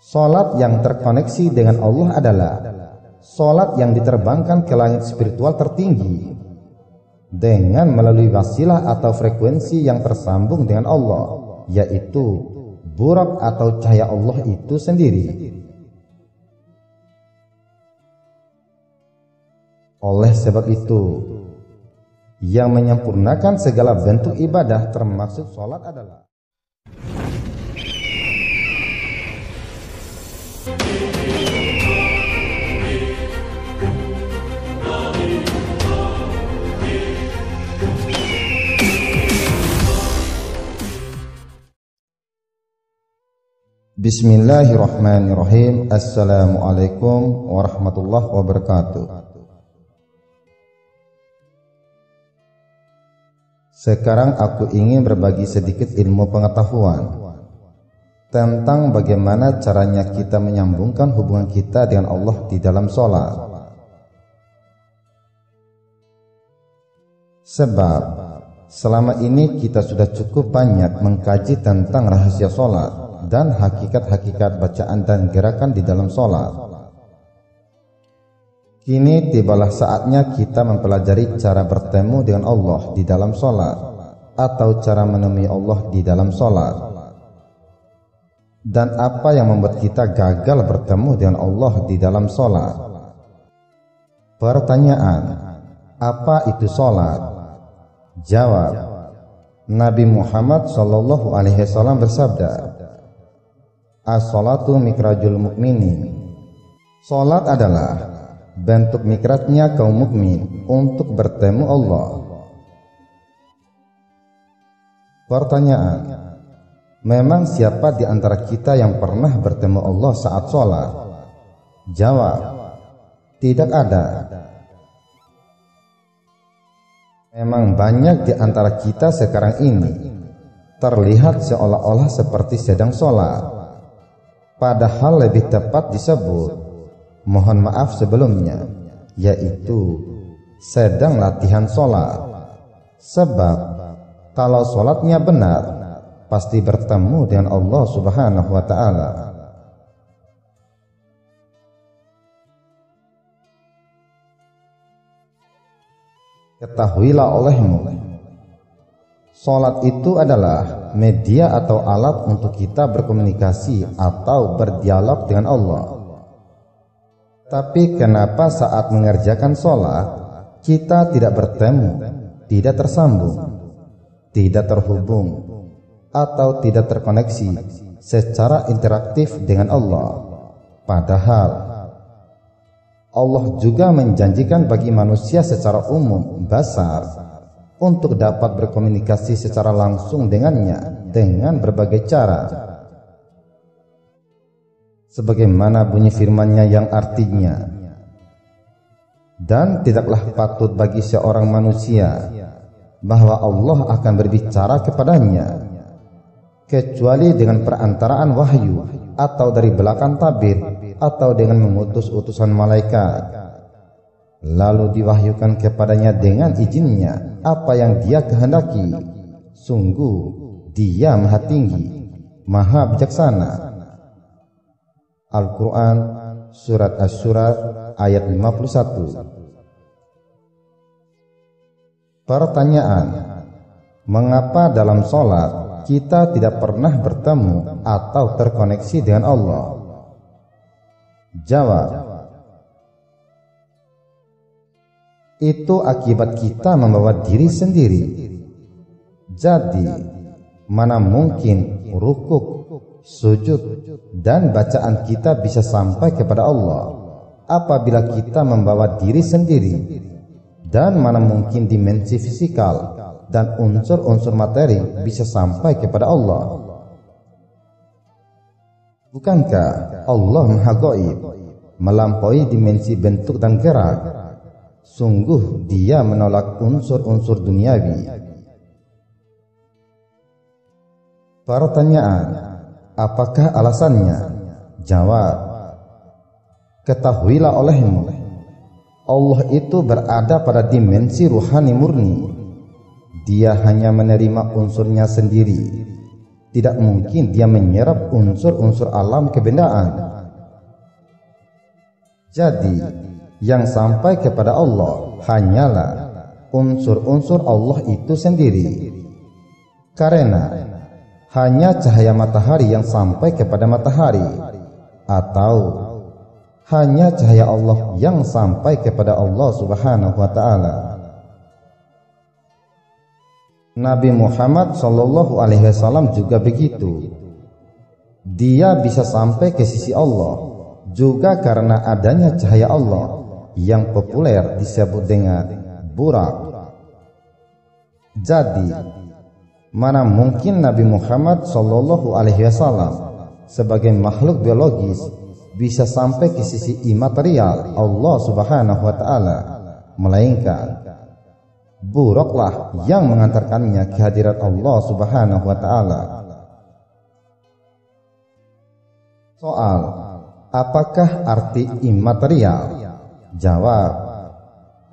Salat yang terkoneksi dengan Allah adalah salat yang diterbangkan ke langit spiritual tertinggi dengan melalui wasilah atau frekuensi yang tersambung dengan Allah, yaitu burak atau cahaya Allah itu sendiri. Oleh sebab itu, yang menyempurnakan segala bentuk ibadah termasuk salat adalah Bismillahirrahmanirrahim. Assalamualaikum warahmatullahi wabarakatuh. Sekarang aku ingin berbagi sedikit ilmu pengetahuan tentang bagaimana caranya kita menyambungkan hubungan kita dengan Allah di dalam sholat. Sebab selama ini kita sudah cukup banyak mengkaji tentang rahasia sholat dan hakikat-hakikat bacaan dan gerakan di dalam sholat. Kini tibalah saatnya kita mempelajari cara bertemu dengan Allah di dalam sholat, atau cara menemui Allah di dalam sholat. Dan apa yang membuat kita gagal bertemu dengan Allah di dalam sholat? Pertanyaan, apa itu sholat? Jawab, Nabi Muhammad SAW bersabda, As-sholatu mikrajul mukminin. Sholat adalah bentuk mikratnya kaum mukmin untuk bertemu Allah. Pertanyaan, memang siapa di antara kita yang pernah bertemu Allah saat sholat? Jawab, tidak ada. Memang banyak di antara kita sekarang ini terlihat seolah-olah seperti sedang sholat, padahal lebih tepat disebut, mohon maaf sebelumnya, yaitu sedang latihan sholat. Sebab kalau sholatnya benar, pasti bertemu dengan Allah Subhanahu wa Ta'ala. Ketahuilah olehmu, sholat itu adalah media atau alat untuk kita berkomunikasi atau berdialog dengan Allah. Tapi kenapa saat mengerjakan sholat kita tidak bertemu, tidak tersambung, tidak terhubung, atau tidak terkoneksi secara interaktif dengan Allah? Padahal Allah juga menjanjikan bagi manusia secara umum basar untuk dapat berkomunikasi secara langsung dengannya dengan berbagai cara. Sebagaimana bunyi firman-Nya yang artinya, dan tidaklah patut bagi seorang manusia bahwa Allah akan berbicara kepadanya kecuali dengan perantaraan wahyu, atau dari belakang tabir, atau dengan mengutus utusan malaikat, lalu diwahyukan kepadanya dengan izinnya apa yang Dia kehendaki. Sungguh Dia Maha Tinggi, Maha Bijaksana. Al-Quran Surat Asy-Syura ayat 51. Pertanyaan, mengapa dalam sholat kita tidak pernah bertemu atau terkoneksi dengan Allah? Jawab, itu akibat kita membawa diri sendiri. Jadi mana mungkin rukuk, sujud, dan bacaan kita bisa sampai kepada Allah apabila kita membawa diri sendiri? Dan mana mungkin dimensi fisikal dan unsur-unsur materi bisa sampai kepada Allah? Bukankah Allah Maha Gaib, melampaui dimensi bentuk dan gerak? Sungguh Dia menolak unsur-unsur duniawi. Pertanyaan, apakah alasannya? Jawab, ketahuilah olehmu, Allah itu berada pada dimensi ruhani murni. Dia hanya menerima unsurnya sendiri, tidak mungkin dia menyerap unsur-unsur alam kebendaan. Jadi, yang sampai kepada Allah hanyalah unsur-unsur Allah itu sendiri. Karena hanya cahaya matahari yang sampai kepada matahari, atau hanya cahaya Allah yang sampai kepada Allah Subhanahu wa Ta'ala. Nabi Muhammad Shallallahu Alaihi Wasallam juga begitu. Dia bisa sampai ke sisi Allah juga karena adanya cahaya Allah yang populer disebut dengan burak. Jadi, mana mungkin Nabi Muhammad Shallallahu Alaihi Wasallam sebagai makhluk biologis bisa sampai ke sisi imaterial Allah Subhanahu wa Ta'ala, melainkan buraklah yang mengantarkannya ke hadirat Allah Subhanahu wa Ta'ala. Soal, apakah arti imaterial? Jawab,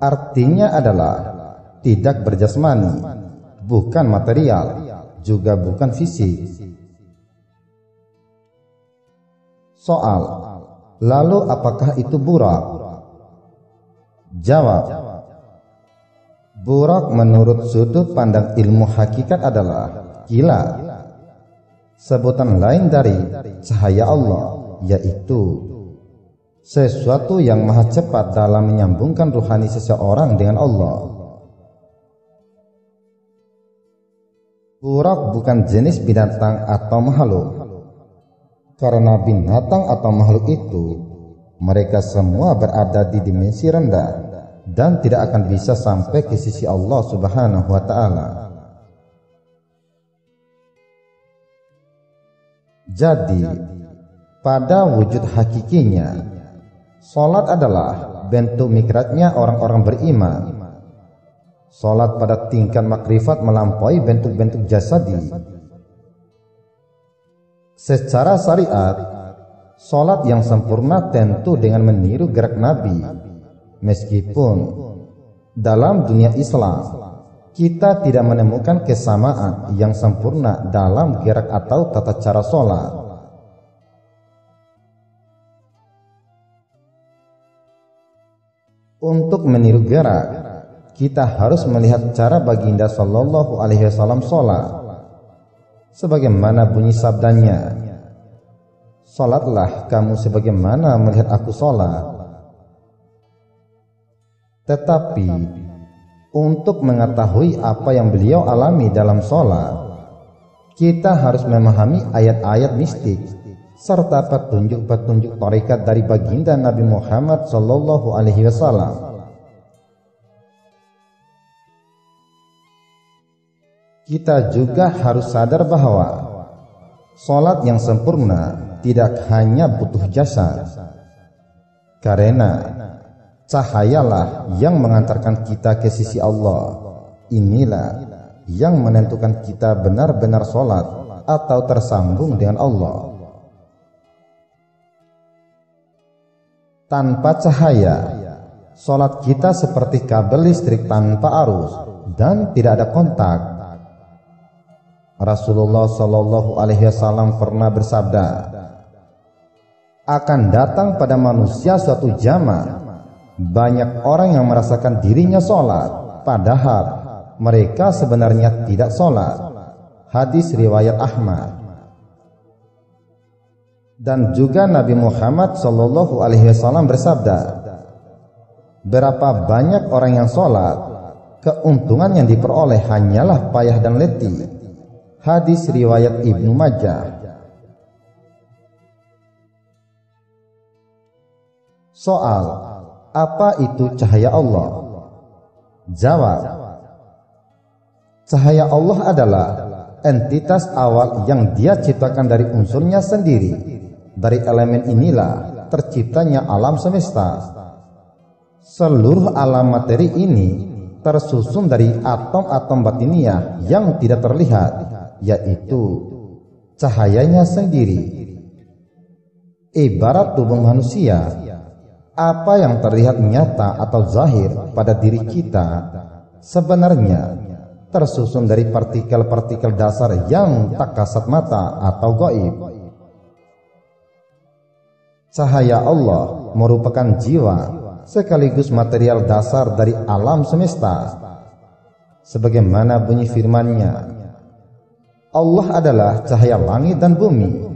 artinya adalah tidak berjasmani, bukan material, juga bukan fisik. Soal, lalu apakah itu burak? Jawab, burak menurut sudut pandang ilmu hakikat adalah kilat, sebutan lain dari cahaya Allah, yaitu sesuatu yang maha cepat dalam menyambungkan ruhani seseorang dengan Allah. Burak bukan jenis binatang atau makhluk, karena binatang atau makhluk itu mereka semua berada di dimensi rendah dan tidak akan bisa sampai ke sisi Allah Subhanahu wa Ta'ala. Jadi, pada wujud hakikinya, salat adalah bentuk mikratnya orang-orang beriman. Salat pada tingkat makrifat melampaui bentuk-bentuk jasadi. Secara syariat, salat yang sempurna tentu dengan meniru gerak Nabi. Meskipun dalam dunia Islam kita tidak menemukan kesamaan yang sempurna dalam gerak atau tata cara salat. Untuk meniru gerak, kita harus melihat cara baginda Shallallahu Alaihi Wasallam salat. Sebagaimana bunyi sabdanya, salatlah kamu sebagaimana melihat aku salat. Tetapi untuk mengetahui apa yang beliau alami dalam salat, kita harus memahami ayat-ayat mistik serta petunjuk-petunjuk tarekat dari baginda Nabi Muhammad Sallallahu Alaihi Wasallam. Kita juga harus sadar bahwa salat yang sempurna tidak hanya butuh jasad, karena cahayalah yang mengantarkan kita ke sisi Allah. Inilah yang menentukan kita benar-benar salat atau tersambung dengan Allah. Tanpa cahaya, salat kita seperti kabel listrik tanpa arus dan tidak ada kontak. Rasulullah Shallallahu Alaihi Wasallam pernah bersabda, akan datang pada manusia suatu zaman banyak orang yang merasakan dirinya salat, padahal mereka sebenarnya tidak salat. Hadis riwayat Ahmad. Dan juga Nabi Muhammad Shallallahu Alaihi Wasallam bersabda, berapa banyak orang yang salat, keuntungan yang diperoleh hanyalah payah dan letih. Hadis riwayat Ibnu Majah. Soal, apa itu cahaya Allah? Jawab, cahaya Allah adalah entitas awal yang Dia ciptakan dari unsurnya sendiri. Dari elemen inilah terciptanya alam semesta. Seluruh alam materi ini tersusun dari atom-atom batiniah yang tidak terlihat, yaitu cahayanya sendiri. Ibarat tubuh manusia, apa yang terlihat nyata atau zahir pada diri kita sebenarnya tersusun dari partikel-partikel dasar yang tak kasat mata atau gaib. Cahaya Allah merupakan jiwa sekaligus material dasar dari alam semesta. Sebagaimana bunyi firman-Nya, Allah adalah cahaya langit dan bumi.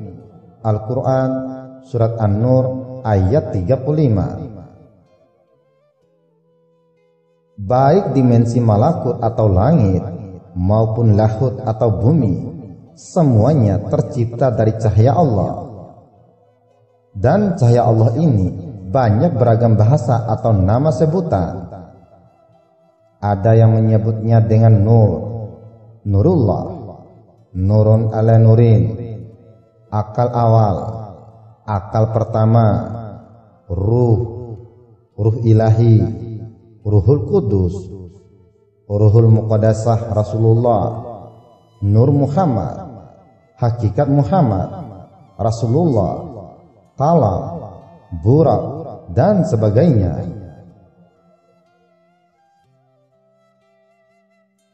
Al-Quran Surat An-Nur ayat 35. Baik dimensi malakut atau langit maupun lahut atau bumi, semuanya tercipta dari cahaya Allah. Dan cahaya Allah ini banyak beragam bahasa atau nama sebutan. Ada yang menyebutnya dengan nur, nurullah, nurun ala nurin, akal awal, akal pertama, ruh ilahi, ruhul kudus, ruhul muqaddasah Rasulullah, nur Muhammad, hakikat Muhammad, Rasulullah, kalam, burak, dan sebagainya.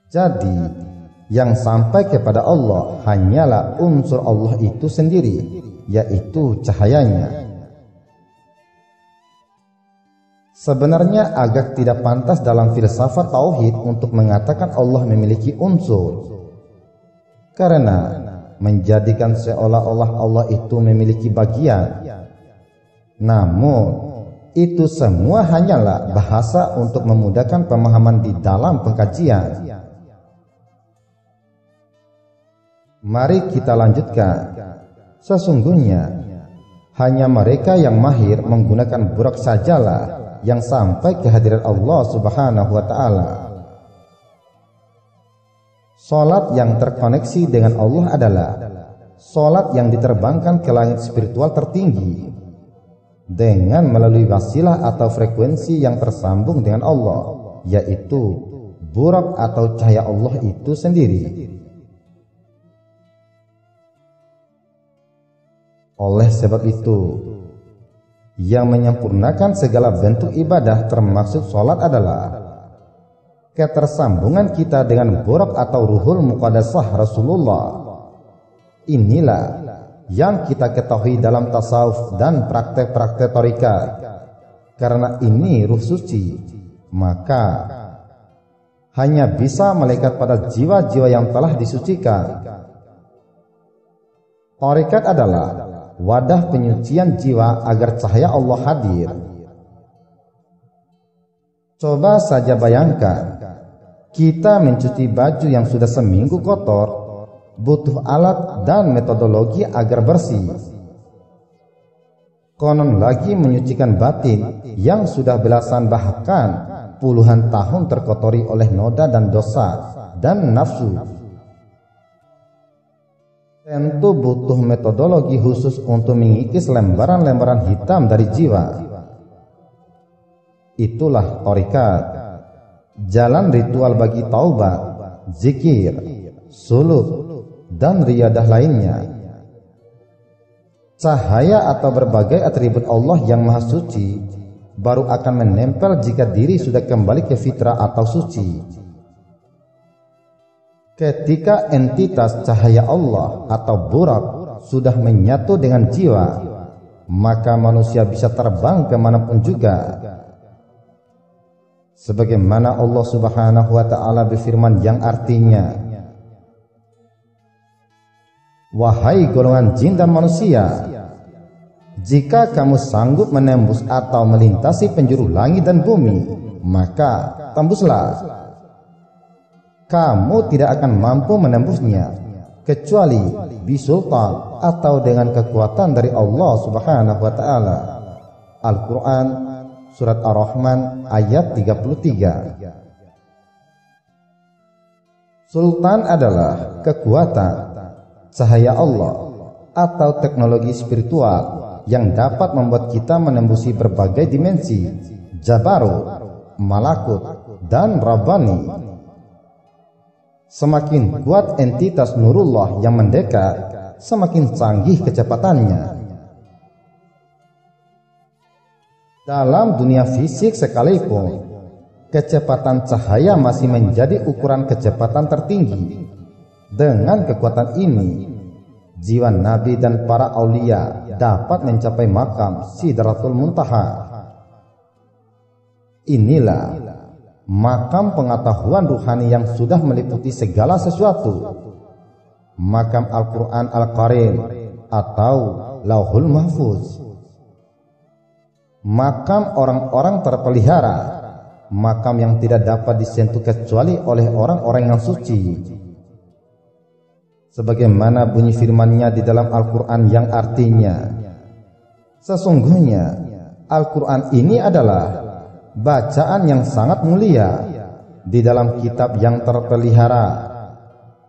Jadi, yang sampai kepada Allah hanyalah unsur Allah itu sendiri, yaitu cahayanya. Sebenarnya agak tidak pantas dalam filsafat tauhid untuk mengatakan Allah memiliki unsur, karena menjadikan seolah-olah Allah itu memiliki bagian. Namun, itu semua hanyalah bahasa untuk memudahkan pemahaman di dalam pengkajian. Mari kita lanjutkan. Sesungguhnya hanya mereka yang mahir menggunakan burak sajalah yang sampai kehadiran Allah Subhanahu wa Ta'ala. Salat yang terkoneksi dengan Allah adalah salat yang diterbangkan ke langit spiritual tertinggi dengan melalui wasilah atau frekuensi yang tersambung dengan Allah, yaitu burak atau cahaya Allah itu sendiri. Oleh sebab itu, yang menyempurnakan segala bentuk ibadah termasuk sholat adalah ketersambungan kita dengan burak atau ruhul muqaddasah Rasulullah. Inilah yang kita ketahui dalam tasawuf dan praktek-praktek thariqah. Karena ini ruh suci, maka hanya bisa melekat pada jiwa-jiwa yang telah disucikan. Thariqah adalah wadah penyucian jiwa agar cahaya Allah hadir. Coba saja bayangkan, kita mencuci baju yang sudah seminggu kotor, butuh alat dan metodologi agar bersih. Konon lagi menyucikan batin yang sudah belasan bahkan puluhan tahun terkotori oleh noda dan dosa dan nafsu. Tentu butuh metodologi khusus untuk mengikis lembaran-lembaran hitam dari jiwa. Itulah thariqat, jalan ritual bagi taubat, zikir, suluk, dan riyadah lainnya. Cahaya atau berbagai atribut Allah yang maha suci baru akan menempel jika diri sudah kembali ke fitrah atau suci. Ketika entitas cahaya Allah atau burak sudah menyatu dengan jiwa, maka manusia bisa terbang kemanapun juga. Sebagaimana Allah Subhanahu wa Ta'ala berfirman yang artinya, "Wahai golongan jin dan manusia, jika kamu sanggup menembus atau melintasi penjuru langit dan bumi, maka tembuslah. Kamu tidak akan mampu menembusnya kecuali bisultan atau dengan kekuatan dari Allah Subhanahu wa Ta'ala." Al-Quran Surat Ar-Rahman ayat 33. Sultan adalah kekuatan, cahaya Allah atau teknologi spiritual yang dapat membuat kita menembusi berbagai dimensi, jabarut, malakut, dan rabbani. Semakin kuat entitas nurullah yang mendekat, semakin canggih kecepatannya. Dalam dunia fisik sekalipun, kecepatan cahaya masih menjadi ukuran kecepatan tertinggi. Dengan kekuatan ini, jiwa Nabi dan para aulia dapat mencapai makam Sidratul Muntaha. Inilah makam pengetahuan ruhani yang sudah meliputi segala sesuatu. Makam Al-Quran Al-Karim atau Lauhul Mahfuz. Makam orang-orang terpelihara. Makam yang tidak dapat disentuh kecuali oleh orang-orang yang suci. Sebagaimana bunyi firman-Nya di dalam Al-Quran yang artinya, sesungguhnya Al-Quran ini adalah bacaan yang sangat mulia di dalam kitab yang terpelihara,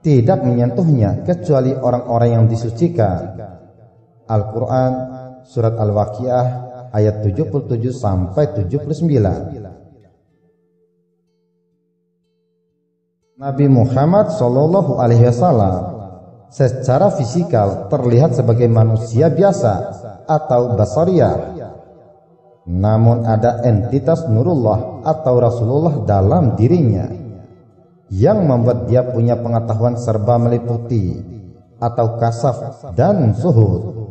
tidak menyentuhnya kecuali orang-orang yang disucikan. Al-Quran Surat Al-Waqiah ayat 77 sampai 79. Nabi Muhammad SAW secara fisikal terlihat sebagai manusia biasa atau basariyah. Namun ada entitas Nurullah atau Rasulullah dalam dirinya yang membuat dia punya pengetahuan serba meliputi atau kasaf dan suhud.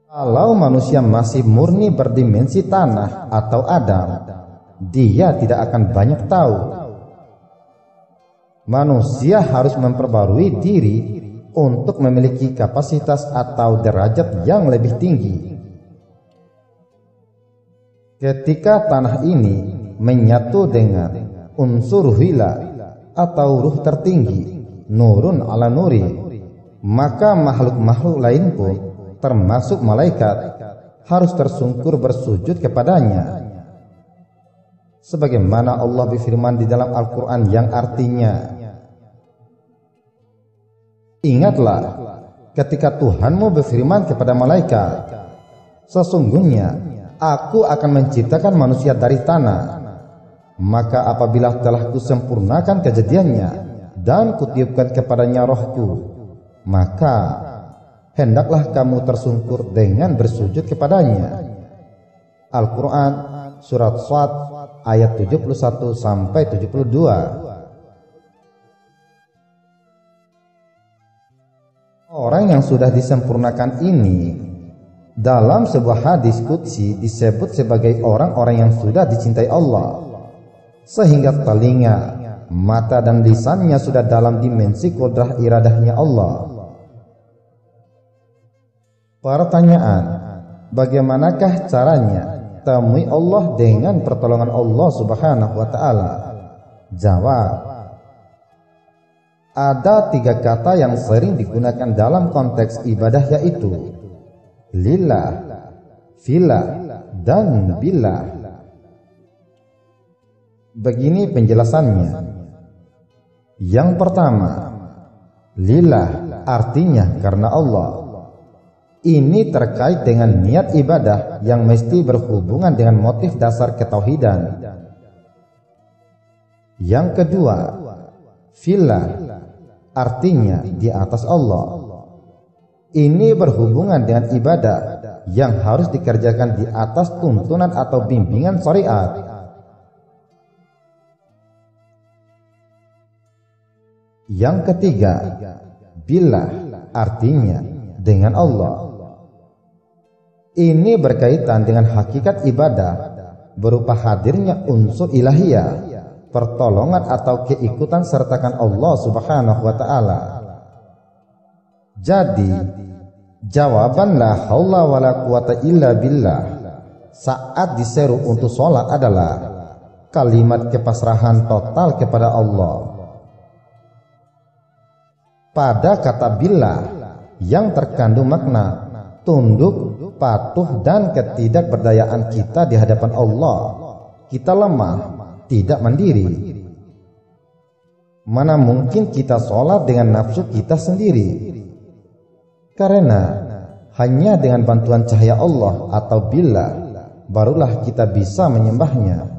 Kalau manusia masih murni berdimensi tanah atau Adam, dia tidak akan banyak tahu. Manusia harus memperbarui diri untuk memiliki kapasitas atau derajat yang lebih tinggi. Ketika tanah ini menyatu dengan unsur hila atau ruh tertinggi, nurun ala nuri, maka makhluk-makhluk lain pun termasuk malaikat harus tersungkur bersujud kepadanya. Sebagaimana Allah berfirman di dalam Al-Quran yang artinya, ingatlah ketika Tuhanmu berfirman kepada malaikat, sesungguhnya Aku akan menciptakan manusia dari tanah. Maka apabila telah kusempurnakan kejadiannya dan kutiupkan kepadanya rohku, maka hendaklah kamu tersungkur dengan bersujud kepadanya. Al-Quran Surat Shad ayat 71 sampai 72. Orang yang sudah disempurnakan ini dalam sebuah hadis qudsi disebut sebagai orang-orang yang sudah dicintai Allah, sehingga telinga, mata dan lisannya sudah dalam dimensi kudrah iradahnya Allah. Pertanyaan, bagaimanakah caranya temui Allah dengan pertolongan Allah Subhanahu wa Ta'ala? Jawab, ada 3 kata yang sering digunakan dalam konteks ibadah, yaitu lillah, fillah, dan billah. Begini penjelasannya. Yang pertama, lillah artinya karena Allah. Ini terkait dengan niat ibadah yang mesti berhubungan dengan motif dasar ketauhidan. Yang kedua, fillah artinya di atas Allah. Ini berhubungan dengan ibadah yang harus dikerjakan di atas tuntunan atau bimbingan syariat. Yang ketiga, billah artinya dengan Allah. Ini berkaitan dengan hakikat ibadah berupa hadirnya unsur ilahiyah, pertolongan atau keikutan sertakan Allah Subhanahu wa Ta'ala. Jadi, jawaban la haula wala quwata illa billah saat diseru untuk sholat adalah kalimat kepasrahan total kepada Allah. Pada kata billah yang terkandung makna tunduk, patuh, dan ketidakberdayaan kita di hadapan Allah. Kita lemah, tidak mandiri. Mana mungkin kita sholat dengan nafsu kita sendiri? Karena hanya dengan bantuan cahaya Allah atau billah barulah kita bisa menyembahnya.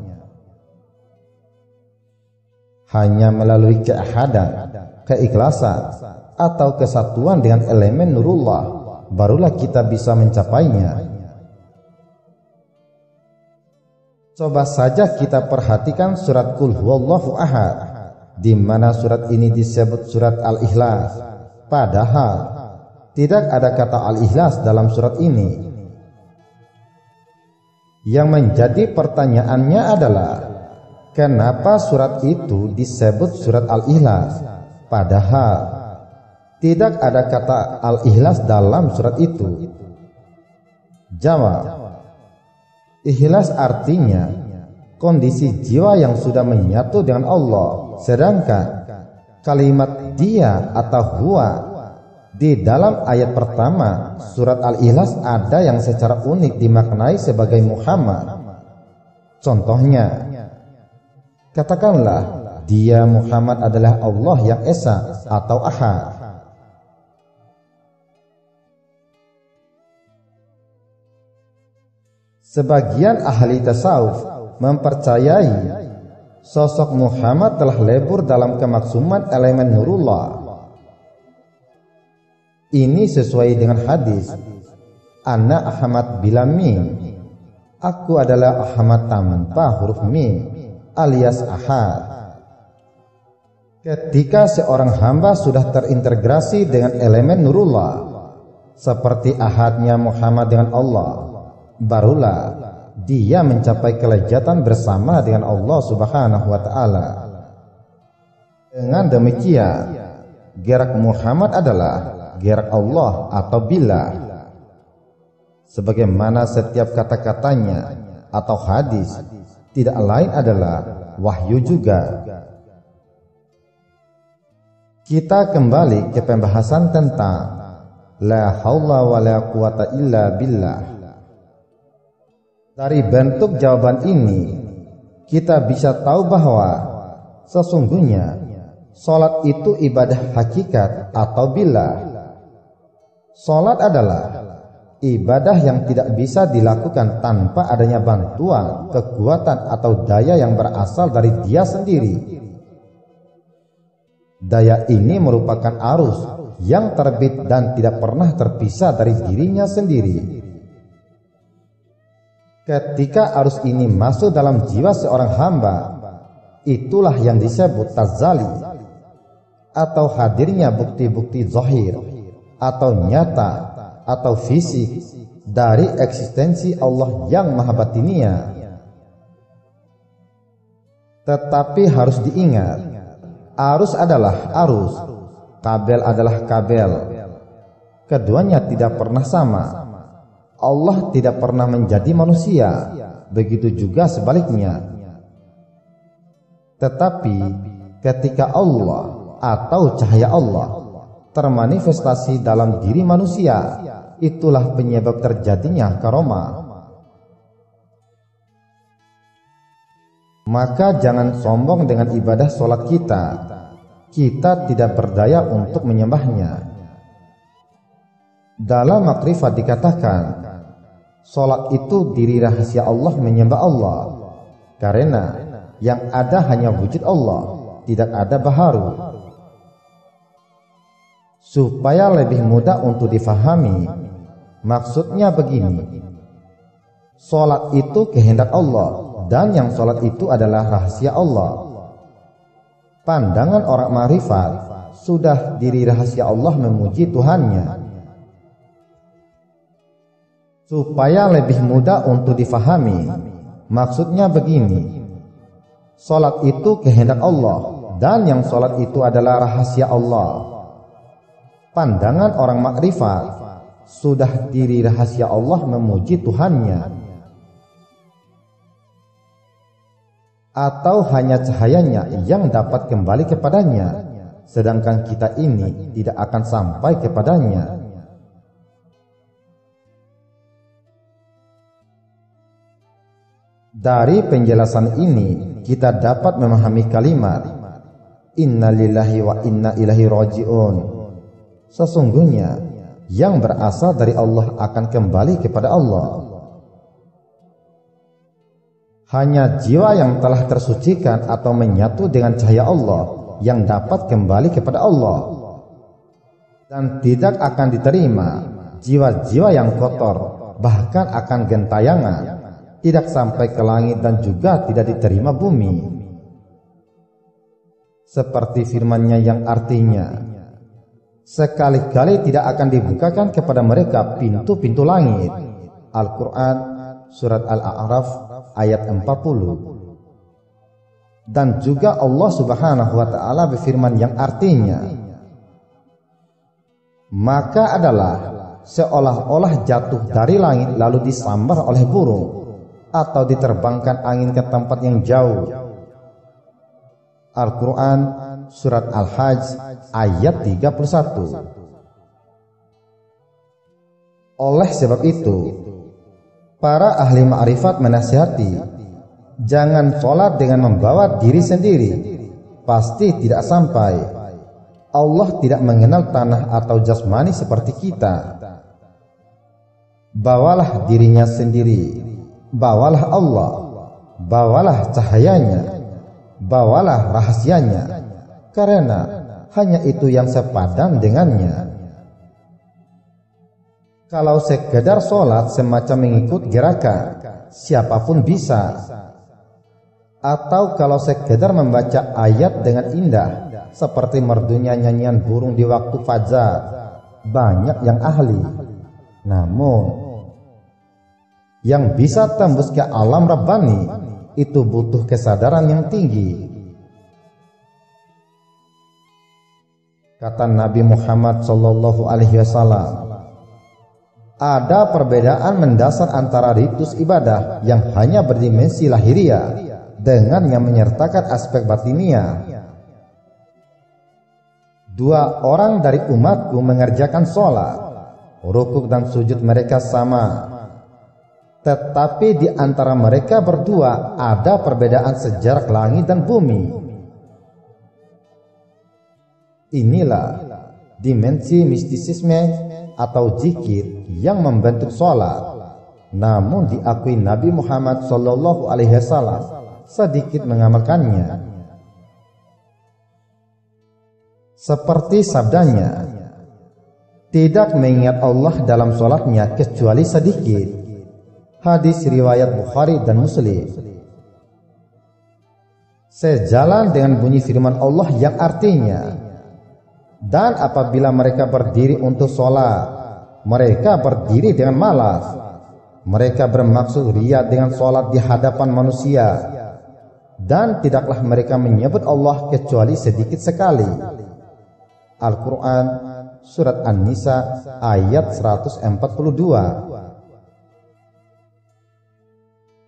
Hanya melalui keahadan, keikhlasan, atau kesatuan dengan elemen nurullah barulah kita bisa mencapainya. Coba saja kita perhatikan surat Qul Huwallahu Ahad, di mana surat ini disebut surat Al-Ikhlas, padahal tidak ada kata Al-Ikhlas dalam surat ini. Yang menjadi pertanyaannya adalah, kenapa surat itu disebut surat Al-Ikhlas, padahal tidak ada kata Al-Ikhlas dalam surat itu? Jawab, ikhlas artinya kondisi jiwa yang sudah menyatu dengan Allah, sedangkan kalimat dia atau huwa di dalam ayat pertama surat Al-Ikhlas ada yang secara unik dimaknai sebagai Muhammad. Contohnya, katakanlah dia Muhammad adalah Allah yang Esa atau Ahad. Sebagian ahli tasawuf mempercayai sosok Muhammad telah lebur dalam kemaksuman elemen nurullah. Ini sesuai dengan hadis, Ana Ahmad bila mim, aku adalah Ahmad tanpa huruf mim, alias Ahad. Ketika seorang hamba sudah terintegrasi dengan elemen nurullah, seperti ahadnya Muhammad dengan Allah, barulah dia mencapai kelezatan bersama dengan Allah Subhanahu wa Ta'ala. Dengan demikian, gerak Muhammad adalah gerak Allah atau billah, sebagaimana setiap kata-katanya atau hadis tidak lain adalah wahyu juga. Kita kembali ke pembahasan tentang la haula wa la quwata illa billah. Dari bentuk jawaban ini, kita bisa tahu bahwa sesungguhnya salat itu ibadah hakikat atau billah. Salat adalah ibadah yang tidak bisa dilakukan tanpa adanya bantuan, kekuatan atau daya yang berasal dari dia sendiri. Daya ini merupakan arus yang terbit dan tidak pernah terpisah dari dirinya sendiri. Ketika arus ini masuk dalam jiwa seorang hamba, itulah yang disebut tazali, atau hadirnya bukti-bukti zahir atau nyata atau fisik dari eksistensi Allah yang maha batinia. Tetapi harus diingat, arus adalah arus, kabel adalah kabel. Keduanya tidak pernah sama. Allah tidak pernah menjadi manusia, begitu juga sebaliknya. Tetapi ketika Allah atau cahaya Allah termanifestasi dalam diri manusia, itulah penyebab terjadinya karomah. Maka jangan sombong dengan ibadah sholat kita. Kita tidak berdaya untuk menyembahnya. Dalam makrifat dikatakan, sholat itu diri rahasia Allah menyembah Allah, karena yang ada hanya wujud Allah, tidak ada baharu. Supaya lebih mudah untuk difahami, maksudnya begini, sholat itu kehendak Allah, dan yang sholat itu adalah rahasia Allah. Pandangan orang ma'rifat, sudah diri rahasia Allah memuji Tuhannya. Supaya lebih mudah untuk difahami, maksudnya begini, sholat itu kehendak Allah, dan yang sholat itu adalah rahasia Allah. Pandangan orang makrifat, sudah diri rahasia Allah memuji Tuhannya. Atau hanya cahayanya yang dapat kembali kepadanya, sedangkan kita ini tidak akan sampai kepadanya. Dari penjelasan ini kita dapat memahami kalimat Inna lillahi wa inna ilaihi raji'un. Sesungguhnya yang berasal dari Allah akan kembali kepada Allah. Hanya jiwa yang telah tersucikan atau menyatu dengan cahaya Allah yang dapat kembali kepada Allah. Dan tidak akan diterima jiwa-jiwa yang kotor, bahkan akan gentayangan, tidak sampai ke langit dan juga tidak diterima bumi. Seperti firman-Nya yang artinya, sekali-kali tidak akan dibukakan kepada mereka pintu-pintu langit. Al-Quran Surat Al-A'raf ayat 40. Dan juga Allah Subhanahu wa ta'ala berfirman yang artinya, maka adalah seolah-olah jatuh dari langit lalu disambar oleh burung, atau diterbangkan angin ke tempat yang jauh. Al-Quran Surat Al-Hajj ayat 31. Oleh sebab itu, para ahli ma'rifat menasihati, jangan sholat dengan membawa diri sendiri, pasti tidak sampai. Allah tidak mengenal tanah atau jasmani seperti kita. Bawalah dirinya sendiri, bawalah Allah, bawalah cahayanya, bawalah rahasianya, karena hanya itu yang sepadan dengannya. Kalau sekedar sholat semacam mengikut gerakan, siapapun bisa. Atau kalau sekedar membaca ayat dengan indah, seperti merdunya nyanyian burung di waktu fajar, banyak yang ahli. Namun, yang bisa tembus ke alam Rabbani, itu butuh kesadaran yang tinggi. Kata Nabi Muhammad SAW, ada perbedaan mendasar antara ritus ibadah yang hanya berdimensi lahiriah dengan yang menyertakan aspek batiniah. Dua orang dari umatku mengerjakan sholat, rukuk dan sujud mereka sama, tetapi di antara mereka berdua ada perbedaan sejarak langit dan bumi. Inilah dimensi mistisisme atau zikir yang membentuk sholat. Namun diakui Nabi Muhammad SAW sedikit mengamalkannya. Seperti sabdanya, tidak mengingat Allah dalam sholatnya kecuali sedikit. Hadis riwayat Bukhari dan Muslim. Sejalan dengan bunyi firman Allah yang artinya, dan apabila mereka berdiri untuk sholat, mereka berdiri dengan malas. Mereka bermaksud riya dengan sholat di hadapan manusia, dan tidaklah mereka menyebut Allah kecuali sedikit sekali. Al-Quran Surat An-Nisa ayat 142.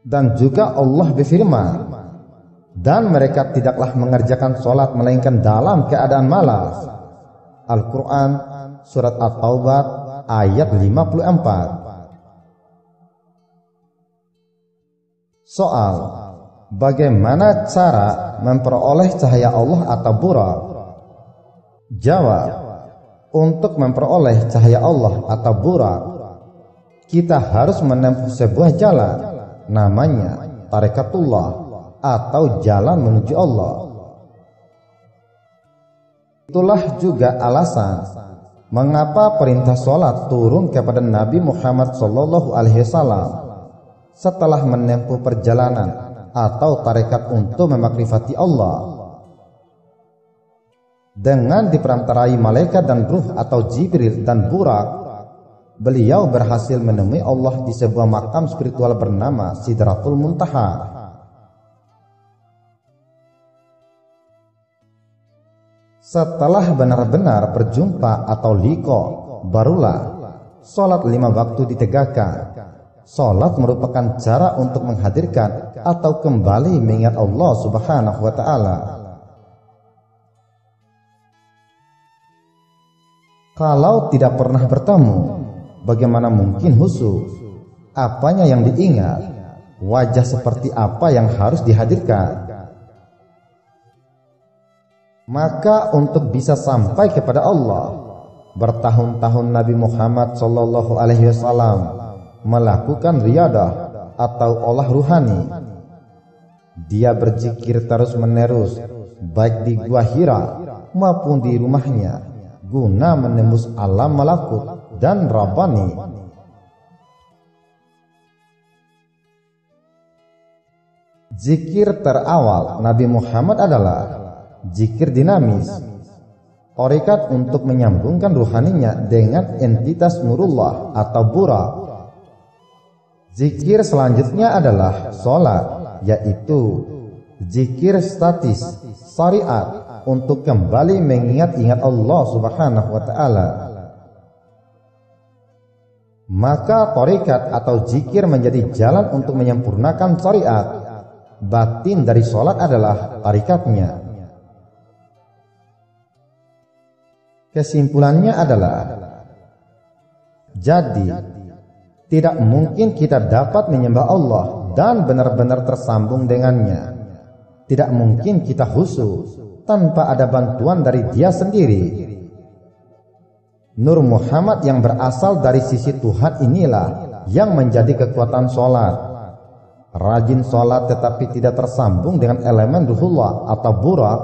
Dan juga Allah berfirman, dan mereka tidaklah mengerjakan sholat melainkan dalam keadaan malas. Al-Quran Surat At-Taubah ayat 54. Soal, bagaimana cara memperoleh cahaya Allah atau burak? Jawab, untuk memperoleh cahaya Allah atau burak, kita harus menempuh sebuah jalan, namanya Tarekatullah atau jalan menuju Allah. Itulah juga alasan mengapa perintah sholat turun kepada Nabi Muhammad SAW setelah menempuh perjalanan atau tarekat untuk memakrifati Allah. Dengan diperantarai malaikat dan ruh atau Jibril dan Burak, beliau berhasil menemui Allah di sebuah makam spiritual bernama Sidratul Muntaha. Setelah benar-benar berjumpa atau liqa, barulah sholat 5 waktu ditegakkan. Sholat merupakan cara untuk menghadirkan atau kembali mengingat Allah Subhanahu wa ta'ala. Kalau tidak pernah bertemu, bagaimana mungkin khusyuk? Apanya yang diingat? Wajah seperti apa yang harus dihadirkan? Maka untuk bisa sampai kepada Allah, bertahun-tahun Nabi Muhammad SAW melakukan riyadah atau olah ruhani. Dia berzikir terus-menerus, baik di Gua Hira maupun di rumahnya, guna menembus alam malakut dan Rabbani. Zikir terawal Nabi Muhammad adalah zikir dinamis, tarekat untuk menyambungkan ruhaninya dengan entitas nurullah atau buraq. Zikir selanjutnya adalah sholat, yaitu zikir statis syariat untuk kembali mengingat-ingat Allah Subhanahu wa Ta'ala. Maka tarekat atau zikir menjadi jalan untuk menyempurnakan syariat. Batin dari sholat adalah tarikatnya. Kesimpulannya adalah, jadi tidak mungkin kita dapat menyembah Allah dan benar-benar tersambung dengannya. Tidak mungkin kita khusyuk tanpa ada bantuan dari Dia sendiri. Nur Muhammad yang berasal dari sisi Tuhan inilah yang menjadi kekuatan sholat. Rajin sholat tetapi tidak tersambung dengan elemen ruhullah atau buraq,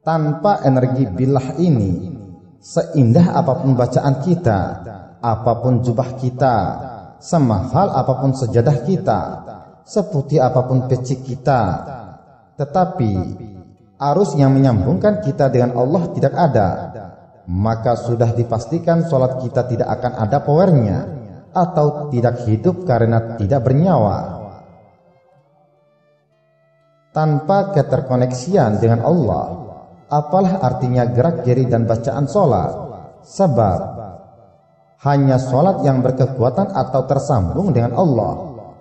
tanpa energi billah ini, seindah apapun bacaan kita, apapun jubah kita, semahal apapun sejadah kita, seputih apapun peci kita, tetapi arus yang menyambungkan kita dengan Allah tidak ada, maka sudah dipastikan sholat kita tidak akan ada powernya atau tidak hidup karena tidak bernyawa. Tanpa keterkoneksian dengan Allah, apalah artinya gerak geri dan bacaan sholat? Sebab hanya sholat yang berkekuatan atau tersambung dengan Allah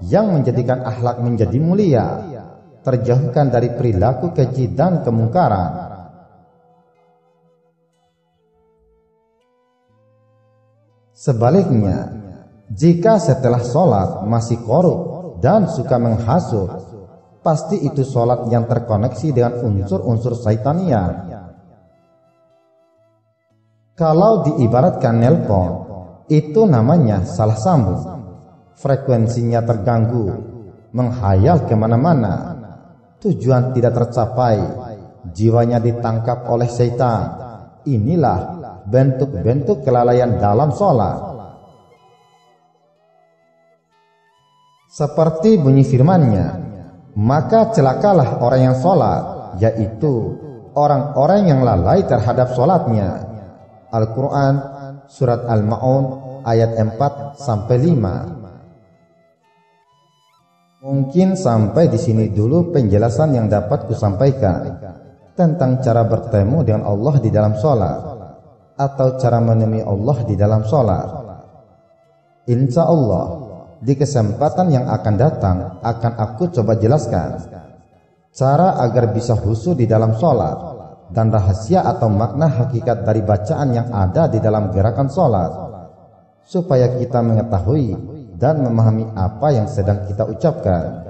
yang menjadikan akhlak menjadi mulia, terjauhkan dari perilaku keji dan kemungkaran. Sebaliknya, jika setelah sholat masih korup dan suka menghasut, pasti itu sholat yang terkoneksi dengan unsur-unsur syaitania. Kalau diibaratkan nelpon, itu namanya salah sambung. Frekuensinya terganggu, menghayal kemana-mana, tujuan tidak tercapai, jiwanya ditangkap oleh syaitan. Inilah bentuk-bentuk kelalaian dalam sholat. Seperti bunyi firman-Nya, maka celakalah orang yang sholat, yaitu orang-orang yang lalai terhadap sholatnya. Al-Quran Surat Al-Ma'un ayat 4-5. Mungkin sampai di sini dulu penjelasan yang dapat kusampaikan tentang cara bertemu dengan Allah di dalam sholat, atau cara menemui Allah di dalam sholat. Insya Allah di kesempatan yang akan datang akan aku coba jelaskan cara agar bisa khusyuk di dalam sholat dan rahasia atau makna hakikat dari bacaan yang ada di dalam gerakan sholat, supaya kita mengetahui dan memahami apa yang sedang kita ucapkan.